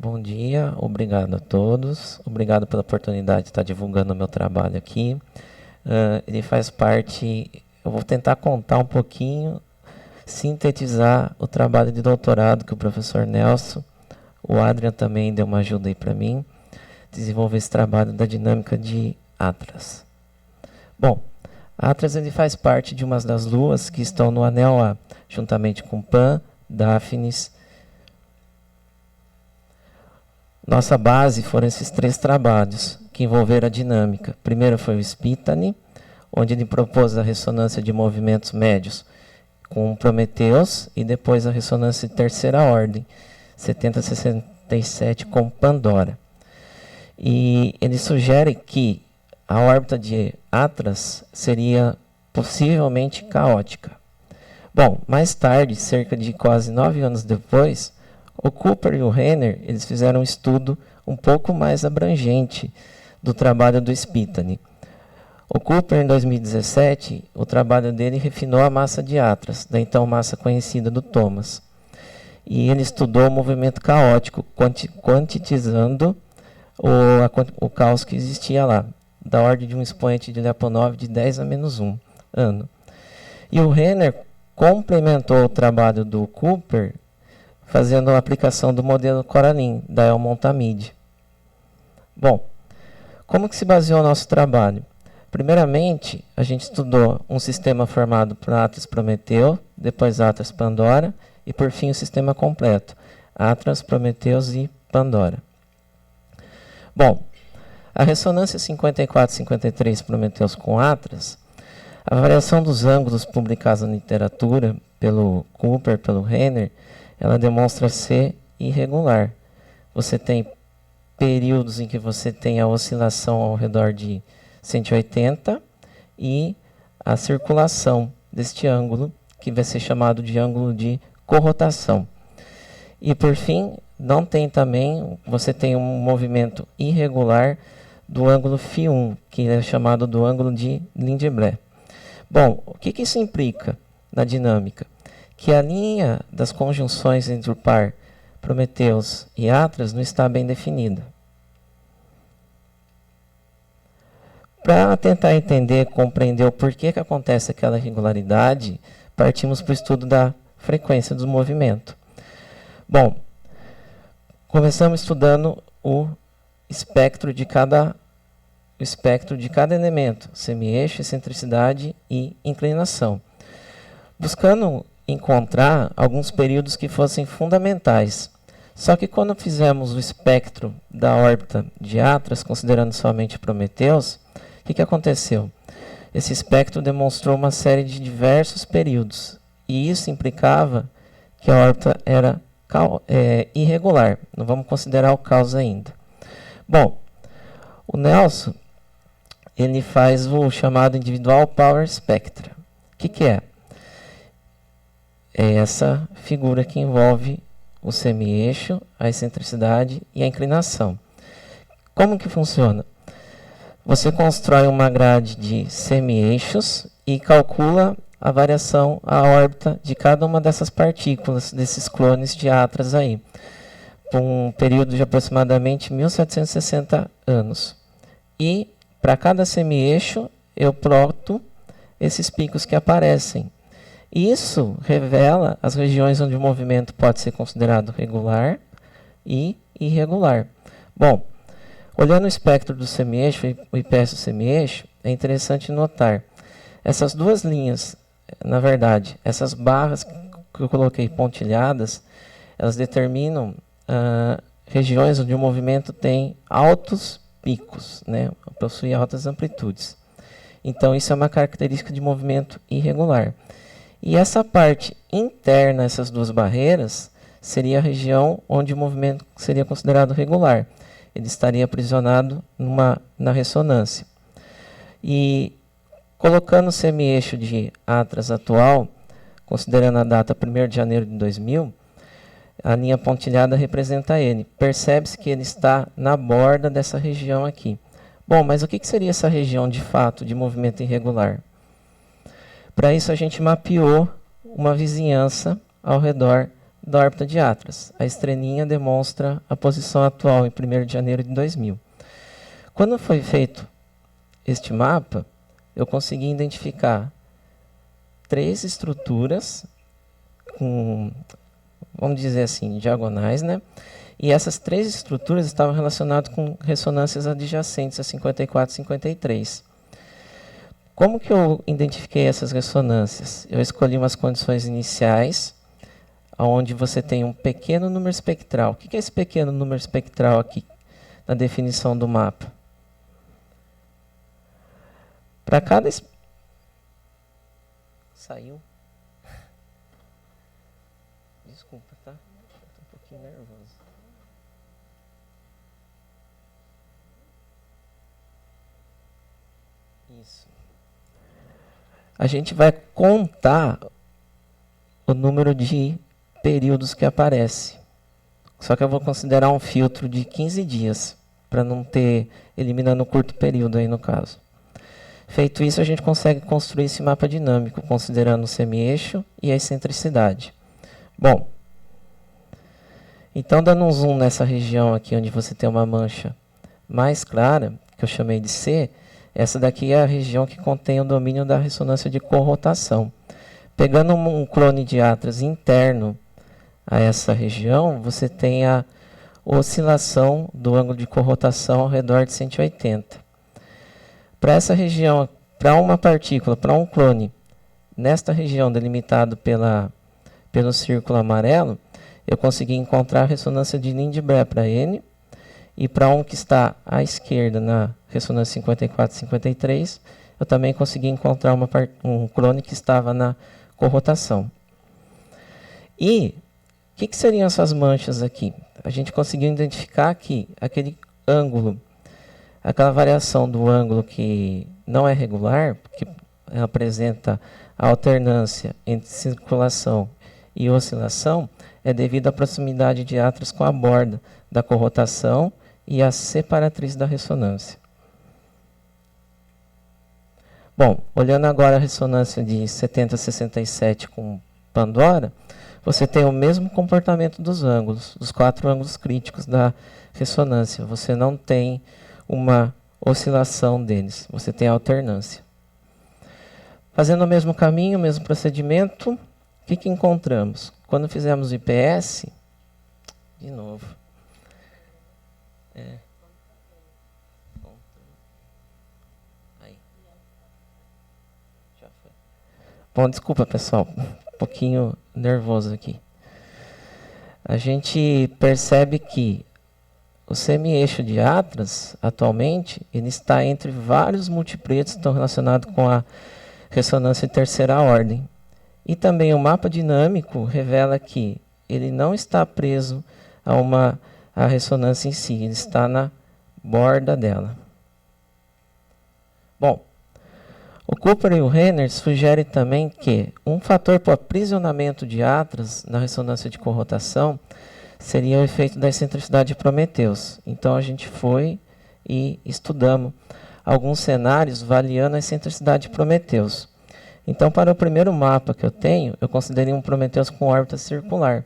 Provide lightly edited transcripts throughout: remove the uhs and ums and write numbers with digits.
Bom dia, obrigado a todos. Obrigado pela oportunidade de estar divulgando o meu trabalho aqui. Ele faz parte, eu vou tentar contar um pouquinho, sintetizar o trabalho de doutorado que o professor Nelson, o Adrian também deu uma ajuda aí para mim, desenvolver esse trabalho da dinâmica de Atlas. Bom, Atlas ele faz parte de uma das luas que estão no anel A, juntamente com Pan, Daphnis. Nossa base foram esses 3 trabalhos que envolveram a dinâmica. Primeiro foi o Spitani, onde ele propôs a ressonância de movimentos médios com Prometheus e depois a ressonância de terceira ordem, 7067 com Pandora. E ele sugere que a órbita de Atlas seria possivelmente caótica. Bom, mais tarde, cerca de quase 9 anos depois, o Cooper e o Renner eles fizeram um estudo um pouco mais abrangente do trabalho do Spitani. O Cooper, em 2017, o trabalho dele refinou a massa de Atlas, da então massa conhecida do Thomas. E ele estudou o movimento caótico, quantitizando o caos que existia lá, da ordem de um expoente de Lyapunov de 10 a menos 1 ano. E o Renner complementou o trabalho do Cooper fazendo a aplicação do modelo Coralin, da Elmont-Hamid. Bom, como que se baseou o nosso trabalho? Primeiramente, a gente estudou um sistema formado por Atlas Prometeu, depois Atlas Pandora, e por fim o sistema completo, Atlas, Prometheus e Pandora. Bom, a ressonância 54-53 Prometheus com Atlas, a variação dos ângulos publicados na literatura pelo Cooper, pelo Renner, ela demonstra ser irregular. Você tem períodos em que você tem a oscilação ao redor de 180 e a circulação deste ângulo, que vai ser chamado de ângulo de corrotação. E por fim, não tem também, você tem um movimento irregular do ângulo φ1, que é chamado do ângulo de Lindblad. Bom, o que isso implica na dinâmica? Que a linha das conjunções entre o par Prometheus e Atlas não está bem definida. Para tentar entender, compreender o porquê que acontece aquela irregularidade, partimos para o estudo da frequência do movimento. Bom, começamos estudando o espectro de cada elemento, semi-eixo, excentricidade e inclinação, buscando encontrar alguns períodos que fossem fundamentais. Só que quando fizemos o espectro da órbita de Atlas, considerando somente Prometheus, o que aconteceu? Esse espectro demonstrou uma série de diversos períodos, e isso implicava que a órbita era irregular. Não vamos considerar o caos ainda. Bom, o Nelson ele faz o chamado Individual Power Spectra. O que é? É essa figura que envolve o semi-eixo, a excentricidade e a inclinação. Como que funciona? Você constrói uma grade de semi-eixos e calcula a variação, a órbita de cada uma dessas partículas, desses clones de Atlas aí, por um período de aproximadamente 1760 anos. E para cada semi-eixo eu ploto esses picos que aparecem. Isso revela as regiões onde o movimento pode ser considerado regular e irregular. Bom, olhando o espectro do semi-eixo, o IPS do semi-eixo, é interessante notar essas duas linhas, na verdade, essas barras que eu coloquei pontilhadas, elas determinam regiões onde o movimento tem altos picos, né? Possui altas amplitudes. Então, isso é uma característica de movimento irregular. E essa parte interna, essas duas barreiras, seria a região onde o movimento seria considerado regular. Ele estaria aprisionado na ressonância. E colocando o semi-eixo de Atlas atual, considerando a data 1º de janeiro de 2000, a linha pontilhada representa ele. Percebe-se que ele está na borda dessa região aqui. Bom, mas o que seria essa região de fato de movimento irregular? Para isso a gente mapeou uma vizinhança ao redor da órbita de Atlas. A estrelinha demonstra a posição atual em 1º de janeiro de 2000. Quando foi feito este mapa, eu consegui identificar 3 estruturas com, vamos dizer assim, diagonais, né? E essas 3 estruturas estavam relacionadas com ressonâncias adjacentes a 54 e 53. Como que eu identifiquei essas ressonâncias? Eu escolhi umas condições iniciais, onde você tem um pequeno número espectral. O que é esse pequeno número espectral aqui, na definição do mapa? Para cada... Saiu? Desculpa, tá? Estou um pouquinho nervoso. Isso. A gente vai contar o número de períodos que aparece. Só que eu vou considerar um filtro de 15 dias, para não ter, eliminando o curto período aí no caso. Feito isso, a gente consegue construir esse mapa dinâmico, considerando o semi-eixo e a excentricidade. Bom, então dando um zoom nessa região aqui, onde você tem uma mancha mais clara, que eu chamei de C, essa daqui é a região que contém o domínio da ressonância de corrotação. Pegando um clone de Atlas interno a essa região, você tem a oscilação do ângulo de corrotação ao redor de 180. Para essa região, para uma partícula, para um clone, nesta região delimitada pelo círculo amarelo, eu consegui encontrar a ressonância de Lindenberg para N, e para um que está à esquerda, na ressonância 54 e 53, eu também consegui encontrar um clone que estava na corrotação. E o que seriam essas manchas aqui? A gente conseguiu identificar que aquele ângulo, aquela variação do ângulo que não é regular, que apresenta a alternância entre circulação e oscilação, é devido à proximidade de Atlas com a borda da corrotação e a separatriz da ressonância. Bom, olhando agora a ressonância de 70-67 com Pandora, você tem o mesmo comportamento dos ângulos, dos 4 ângulos críticos da ressonância. Você não tem uma oscilação deles, você tem alternância. Fazendo o mesmo caminho, o mesmo procedimento, o que encontramos? Quando fizemos o IPS, de novo. Aí. Já foi. Bom, desculpa, pessoal, um pouquinho nervoso aqui. A gente percebe que o semi-eixo de Atlas, atualmente, ele está entre vários multipretos que estão relacionados com a ressonância de terceira ordem. E também o mapa dinâmico revela que ele não está preso a ressonância em si, ele está na borda dela. Bom, o Cooper e o Renner sugerem também que um fator para o aprisionamento de Atlas na ressonância de corrotação seria o efeito da excentricidade de Prometheus. Então a gente foi e estudamos alguns cenários avaliando a excentricidade de Prometheus. Então, para o primeiro mapa que eu tenho, eu considerei um Prometheus com órbita circular.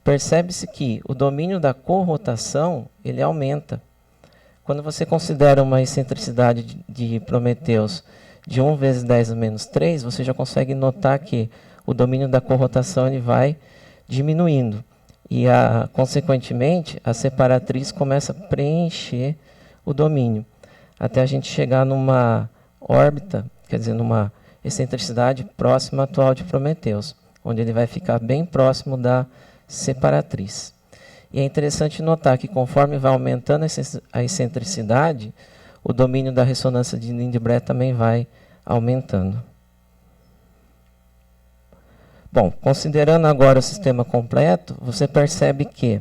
Percebe-se que o domínio da corrotação ele aumenta. Quando você considera uma excentricidade de Prometheus de 1 vezes 10 a menos 3, você já consegue notar que o domínio da corrotação ele vai diminuindo. E, consequentemente, a separatriz começa a preencher o domínio, até a gente chegar numa órbita, quer dizer, numa excentricidade próxima à atual de Prometheus, onde ele vai ficar bem próximo da separatriz. E é interessante notar que, conforme vai aumentando a excentricidade, o domínio da ressonância de Lindenberg também vai aumentando. Bom, considerando agora o sistema completo, você percebe que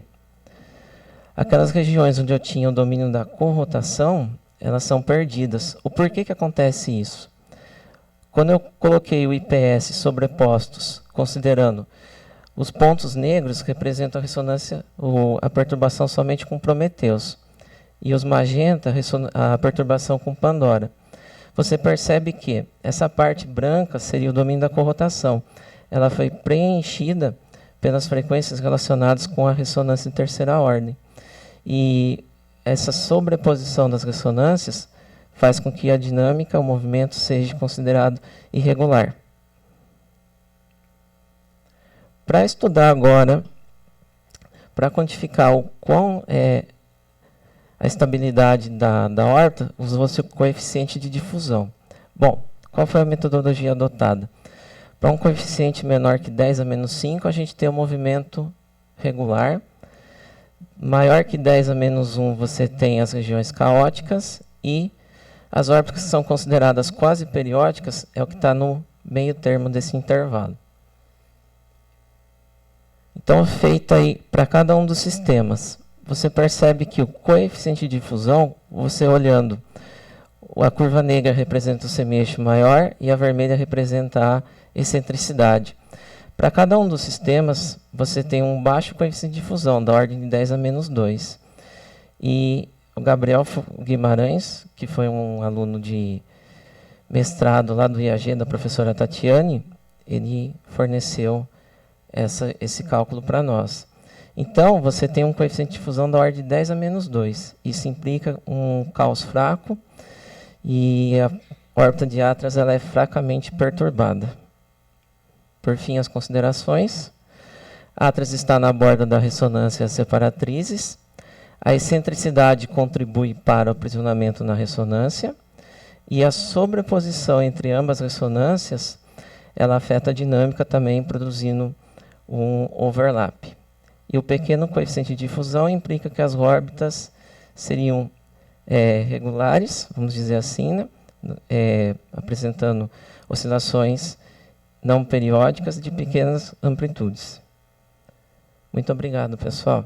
aquelas regiões onde eu tinha o domínio da corrotação, elas são perdidas. O porquê que acontece isso? Quando eu coloquei o IPS sobrepostos, considerando os pontos negros representam a ressonância, a perturbação somente com Prometheus, e os magenta, a perturbação com Pandora. Você percebe que essa parte branca seria o domínio da corrotação. Ela foi preenchida pelas frequências relacionadas com a ressonância em terceira ordem. E essa sobreposição das ressonâncias faz com que a dinâmica, o movimento, seja considerado irregular. Para estudar agora, para quantificar o quão é a estabilidade da órbita, usou-se o coeficiente de difusão. Bom, qual foi a metodologia adotada? Para um coeficiente menor que 10 a menos 5, a gente tem o movimento regular. Maior que 10 a menos 1, você tem as regiões caóticas. E as órbitas que são consideradas quase periódicas é o que está no meio termo desse intervalo. Então, feito aí para cada um dos sistemas, você percebe que o coeficiente de difusão, você olhando, a curva negra representa o semi-eixo maior e a vermelha representa a excentricidade. Para cada um dos sistemas, você tem um baixo coeficiente de difusão, da ordem de 10 a menos 2. E o Gabriel Guimarães, que foi um aluno de mestrado lá do IAG, da professora Tatiane, ele forneceu esse cálculo para nós. Então, você tem um coeficiente de difusão da ordem de 10 a menos 2. Isso implica um caos fraco e a órbita de Atlas ela é fracamente perturbada. Por fim, as considerações. Atlas está na borda da ressonância separatrizes. A excentricidade contribui para o aprisionamento na ressonância. E a sobreposição entre ambas ressonâncias ela afeta a dinâmica também, produzindo um overlap. E o pequeno coeficiente de difusão implica que as órbitas seriam regulares, vamos dizer assim, né? Apresentando oscilações não periódicas de pequenas amplitudes. Muito obrigado, pessoal.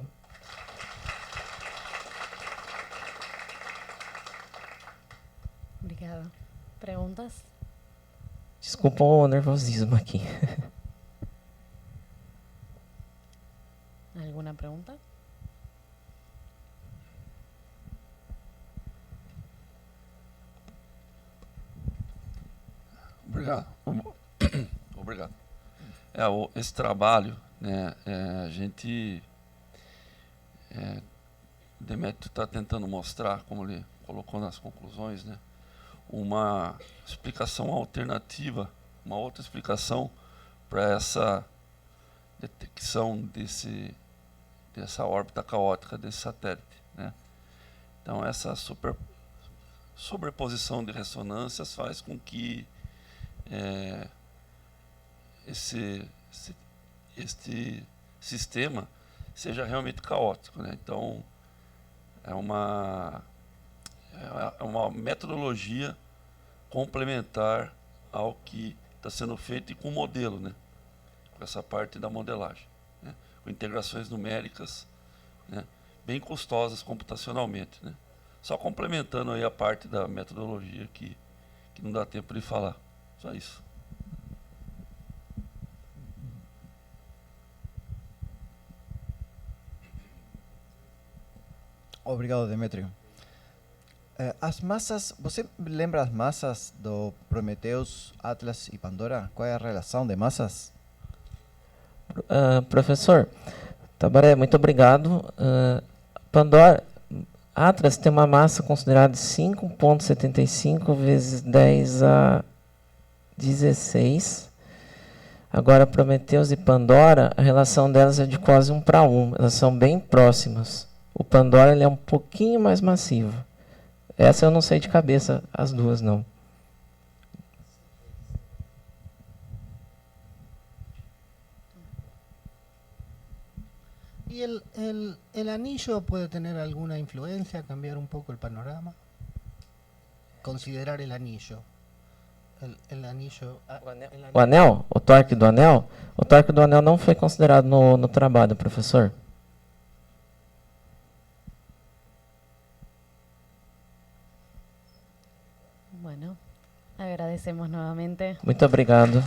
Obrigada. Perguntas? Desculpa o nervosismo aqui. Alguma pergunta? Obrigado. Obrigado. Esse trabalho, né, a gente... Demétrio está tentando mostrar, como ele colocou nas conclusões, né, uma explicação alternativa, uma outra explicação para essa detecção dessa órbita caótica desse satélite, né? Então, essa sobreposição de ressonâncias faz com que este sistema seja realmente caótico, né? Então, é uma metodologia complementar ao que está sendo feito e com o modelo, né? Com essa parte da modelagem, né? Com integrações numéricas, né? Bem custosas computacionalmente, né? Só complementando aí a parte da metodologia que não dá tempo de falar. Só isso. Obrigado, Demétrio. As massas, você lembra as massas do Prometheus, Atlas e Pandora? Qual é a relação de massas? Professor Tabaré, muito obrigado. Pandora, Atlas tem uma massa considerada de 5,75 vezes 10 a 16. Agora, Prometheus e Pandora, a relação delas é de quase 1:1. Elas são bem próximas. O Pandora ele é um pouquinho mais massivo. Essa eu não sei de cabeça, as duas não. ¿Y el anillo puede tener alguna influencia, cambiar un poco el panorama? Considerar el anillo. El anillo. O anel? O torque do anel? O torque do anel não foi considerado no trabalho, professor. Bueno, agradecemos nuevamente. Muito obrigado.